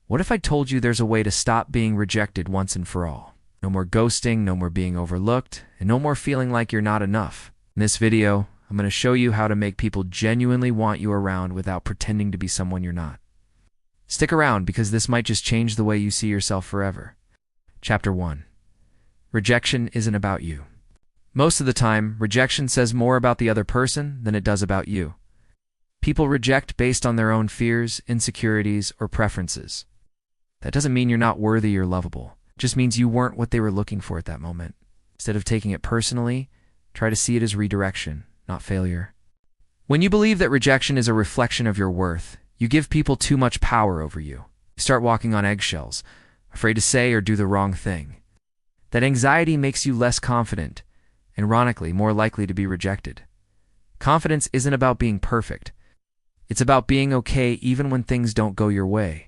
What if I told you there's a way to stop being rejected once and for all? No more ghosting, no more being overlooked, and no more feeling like you're not enough. In this video, I'm going to show you how to make people genuinely want you around without pretending to be someone you're not. Stick around because this might just change the way you see yourself forever. Chapter 1. Rejection isn't about you. Most of the time, rejection says more about the other person than it does about you. People reject based on their own fears, insecurities, or preferences. That doesn't mean you're not worthy or lovable. It just means you weren't what they were looking for at that moment. Instead of taking it personally, try to see it as redirection, not failure. When you believe that rejection is a reflection of your worth, you give people too much power over you. You start walking on eggshells, afraid to say or do the wrong thing. That anxiety makes you less confident, ironically, more likely to be rejected. Confidence isn't about being perfect. It's about being okay even when things don't go your way.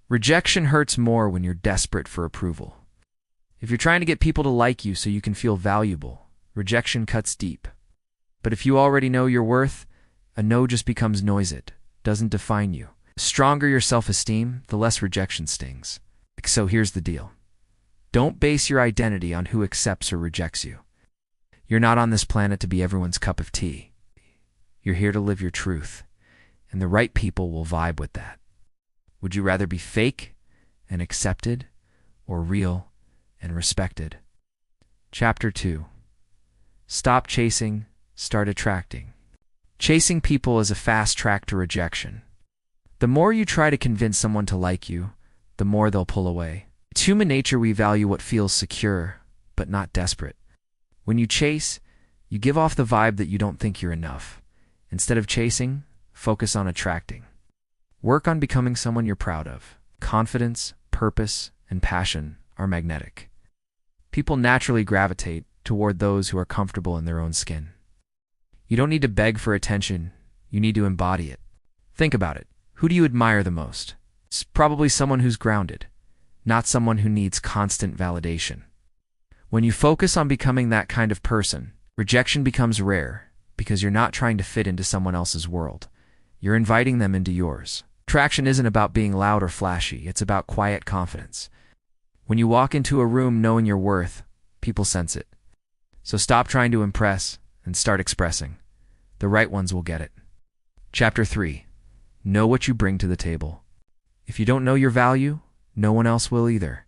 Rejection hurts more when you're desperate for approval. If you're trying to get people to like you so you can feel valuable, rejection cuts deep. But if you already know your worth, a no just becomes noise. It doesn't define you. The stronger your self-esteem, the less rejection stings. So here's the deal. Don't base your identity on who accepts or rejects you. You're not on this planet to be everyone's cup of tea. You're here to live your truth, and the right people will vibe with that. Would you rather be fake and accepted, or real and respected? Chapter 2. Stop chasing, start attracting. Chasing people is a fast track to rejection. The more you try to convince someone to like you, the more they'll pull away. It's human nature we value what feels secure, but not desperate. When you chase, you give off the vibe that you don't think you're enough. Instead of chasing, focus on attracting. Work on becoming someone you're proud of. Confidence, purpose, and passion are magnetic. People naturally gravitate toward those who are comfortable in their own skin. You don't need to beg for attention, you need to embody it. Think about it. Who do you admire the most? It's probably someone who's grounded, not someone who needs constant validation. When you focus on becoming that kind of person, rejection becomes rare because you're not trying to fit into someone else's world. You're inviting them into yours. Attraction isn't about being loud or flashy, it's about quiet confidence. When you walk into a room knowing your worth, people sense it. So stop trying to impress and start expressing. The right ones will get it. Chapter 3. Know what you bring to the table. If you don't know your value, no one else will either.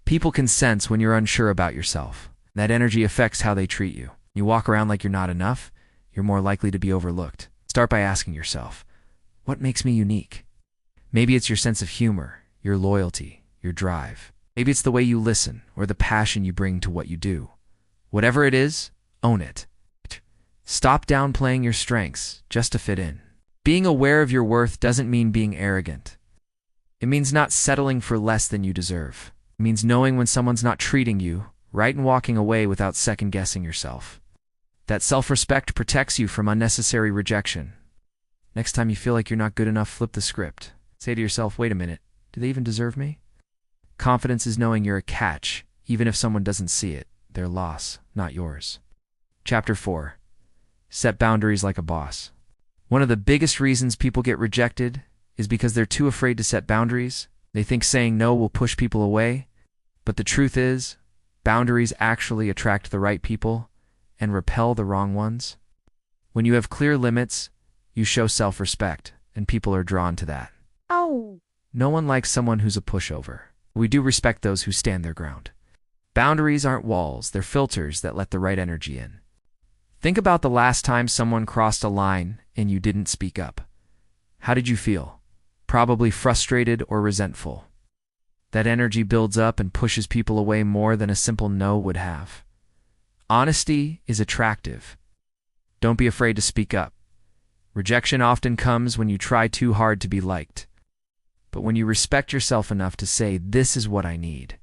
People can sense when you're unsure about yourself. That energy affects how they treat you. You walk around like you're not enough, you're more likely to be overlooked. Start by asking yourself, what makes me unique? Maybe it's your sense of humor, your loyalty, your drive. Maybe it's the way you listen or the passion you bring to what you do. Whatever it is, own it. Stop downplaying your strengths just to fit in. Being aware of your worth doesn't mean being arrogant. It means not settling for less than you deserve. It means knowing when someone's not treating you right and walking away without second-guessing yourself. That self-respect protects you from unnecessary rejection. Next time you feel like you're not good enough, flip the script. Say to yourself, wait a minute, do they even deserve me? Confidence is knowing you're a catch, even if someone doesn't see it. Their loss, not yours. Chapter 4. Set boundaries like a boss. One of the biggest reasons people get rejected is because they're too afraid to set boundaries. They think saying no will push people away. But the truth is, boundaries actually attract the right people and repel the wrong ones. When you have clear limits, you show self-respect, and people are drawn to that. Oh. No one likes someone who's a pushover. We do respect those who stand their ground. Boundaries aren't walls, they're filters that let the right energy in. Think about the last time someone crossed a line and you didn't speak up. How did you feel? Probably frustrated or resentful. That energy builds up and pushes people away more than a simple no would have. Honesty is attractive. Don't be afraid to speak up. Rejection often comes when you try too hard to be liked. But when you respect yourself enough to say, this is what I need,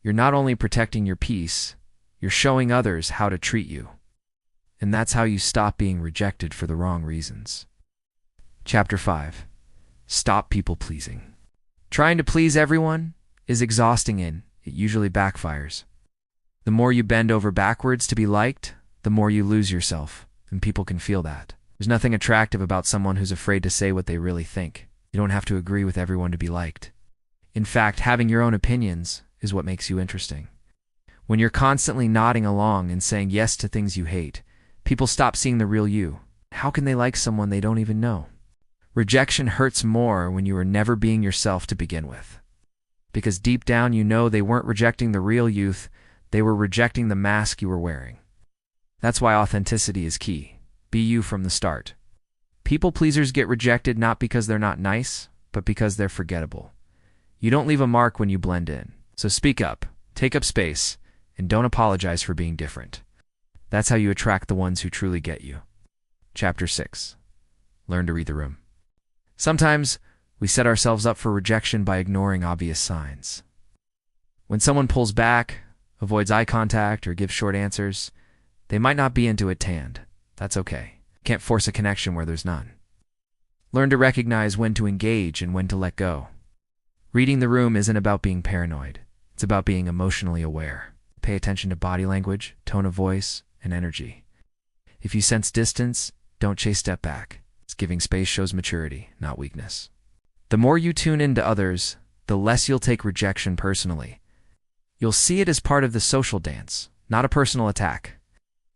you're not only protecting your peace, you're showing others how to treat you. And that's how you stop being rejected for the wrong reasons. Chapter 5. Stop people-pleasing. Trying to please everyone is exhausting and it usually backfires. The more you bend over backwards to be liked, the more you lose yourself, and people can feel that. There's nothing attractive about someone who's afraid to say what they really think. You don't have to agree with everyone to be liked. In fact, having your own opinions is what makes you interesting. When you're constantly nodding along and saying yes to things you hate, people stop seeing the real you. How can they like someone they don't even know? Rejection hurts more when you are never being yourself to begin with. Because deep down you know they weren't rejecting the real you, they were rejecting the mask you were wearing. That's why authenticity is key. Be you from the start. People pleasers get rejected not because they're not nice, but because they're forgettable. You don't leave a mark when you blend in. So speak up, take up space, and don't apologize for being different. That's how you attract the ones who truly get you. Chapter 6. Learn to read the room. Sometimes we set ourselves up for rejection by ignoring obvious signs. When someone pulls back, avoids eye contact, or gives short answers, they might not be into it tanned. That's okay. Can't force a connection where there's none. Learn to recognize when to engage and when to let go. Reading the room isn't about being paranoid. It's about being emotionally aware. Pay attention to body language, tone of voice, and energy. If you sense distance, don't chase step back. Giving space shows maturity, not weakness. The more you tune into others, the less you'll take rejection personally. You'll see it as part of the social dance, not a personal attack.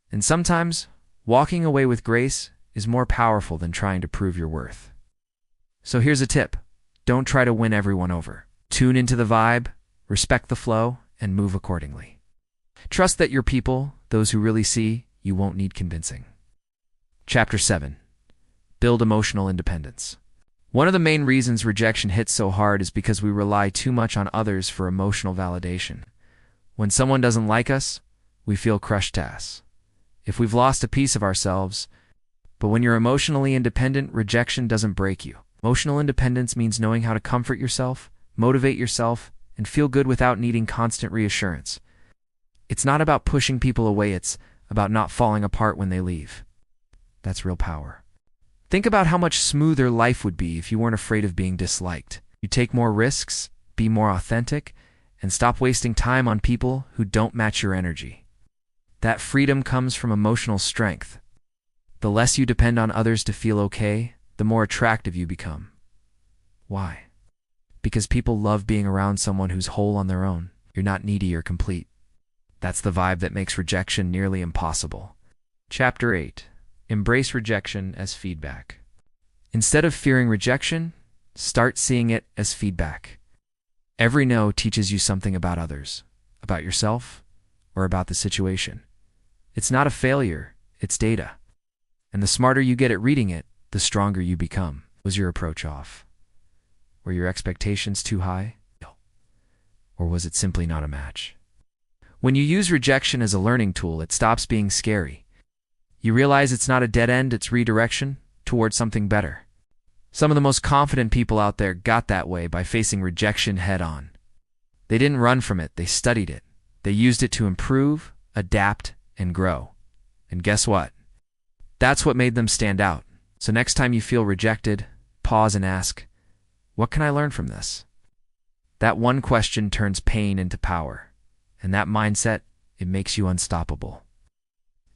And sometimes, walking away with grace is more powerful than trying to prove your worth. So here's a tip. Don't try to win everyone over. Tune into the vibe, respect the flow, and move accordingly. Trust that your people, those who really see, you won't need convincing. Chapter 7. Build emotional independence. One of the main reasons rejection hits so hard is because we rely too much on others for emotional validation. When someone doesn't like us, we feel crushed to us. If we've lost a piece of ourselves, but when you're emotionally independent, rejection doesn't break you. Emotional independence means knowing how to comfort yourself, motivate yourself, and feel good without needing constant reassurance. It's not about pushing people away, it's about not falling apart when they leave. That's real power. Think about how much smoother life would be if you weren't afraid of being disliked. You take more risks, be more authentic, and stop wasting time on people who don't match your energy. That freedom comes from emotional strength. The less you depend on others to feel okay, the more attractive you become. Why? Because people love being around someone who's whole on their own. You're not needy or complete. That's the vibe that makes rejection nearly impossible. Chapter 8. Embrace rejection as feedback. Instead of fearing rejection, start seeing it as feedback. Every no teaches you something about others, about yourself, or about the situation. It's not a failure, it's data. And the smarter you get at reading it, the stronger you become. Was your approach off? Were your expectations too high? Or was it simply not a match? When you use rejection as a learning tool, it stops being scary. You realize it's not a dead end, it's redirection towards something better. Some of the most confident people out there got that way by facing rejection head on. They didn't run from it, they studied it. They used it to improve, adapt, and grow. And guess what? That's what made them stand out. So next time you feel rejected, pause and ask, what can I learn from this? That one question turns pain into power. And that mindset, it makes you unstoppable.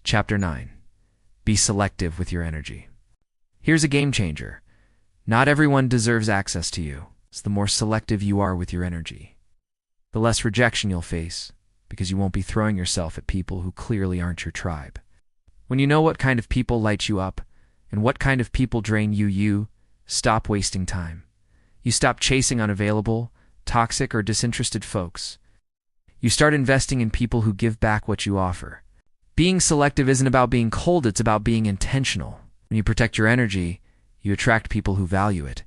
Chapter 9. Be selective with your energy. Here's a game changer. Not everyone deserves access to you. It's the more selective you are with your energy, the less rejection you'll face, because you won't be throwing yourself at people who clearly aren't your tribe. When you know what kind of people light you up and what kind of people drain you stop wasting time. You stop chasing unavailable, toxic, or disinterested folks. You start investing in people who give back what you offer. Being selective isn't about being cold, it's about being intentional. When you protect your energy, you attract people who value it.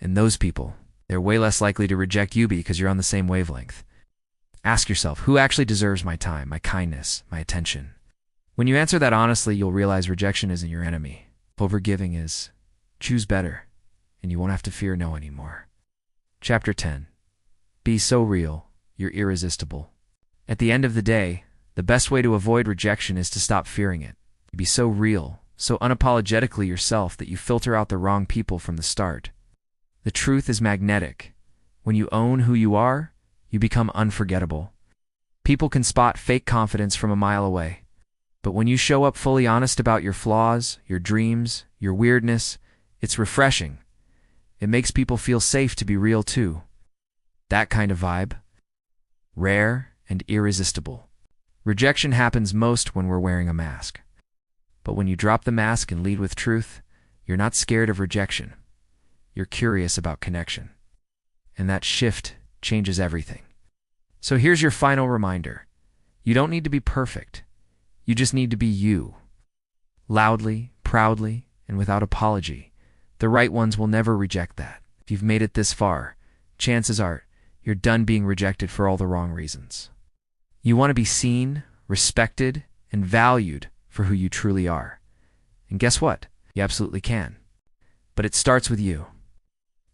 And those people, they're way less likely to reject you because you're on the same wavelength. Ask yourself, who actually deserves my time, my kindness, my attention? When you answer that honestly, you'll realize rejection isn't your enemy. Overgiving is. Choose better, and you won't have to fear no anymore. Chapter 10. Be so real, you're irresistible. At the end of the day, the best way to avoid rejection is to stop fearing it. Be so real, so unapologetically yourself that you filter out the wrong people from the start. The truth is magnetic. When you own who you are, you become unforgettable. People can spot fake confidence from a mile away. But when you show up fully honest about your flaws, your dreams, your weirdness, it's refreshing. It makes people feel safe to be real too. That kind of vibe? Rare and irresistible. Rejection happens most when we're wearing a mask. But when you drop the mask and lead with truth, you're not scared of rejection. You're curious about connection. And that shift changes everything. So here's your final reminder. You don't need to be perfect. You just need to be you. Loudly, proudly, and without apology. The right ones will never reject that. If you've made it this far, chances are you're done being rejected for all the wrong reasons. You want to be seen, respected, and valued for who you truly are. And guess what? You absolutely can. But it starts with you.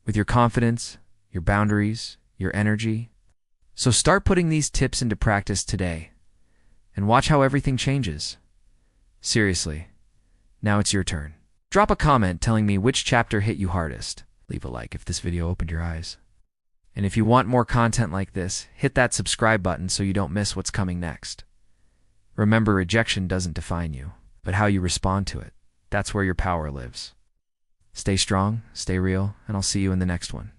With your confidence, your boundaries, your energy. So start putting these tips into practice today. And watch how everything changes. Seriously, now it's your turn. Drop a comment telling me which chapter hit you hardest. Leave a like if this video opened your eyes. And if you want more content like this, hit that subscribe button so you don't miss what's coming next. Remember, rejection doesn't define you, but how you respond to it. That's where your power lives. Stay strong, stay real, and I'll see you in the next one.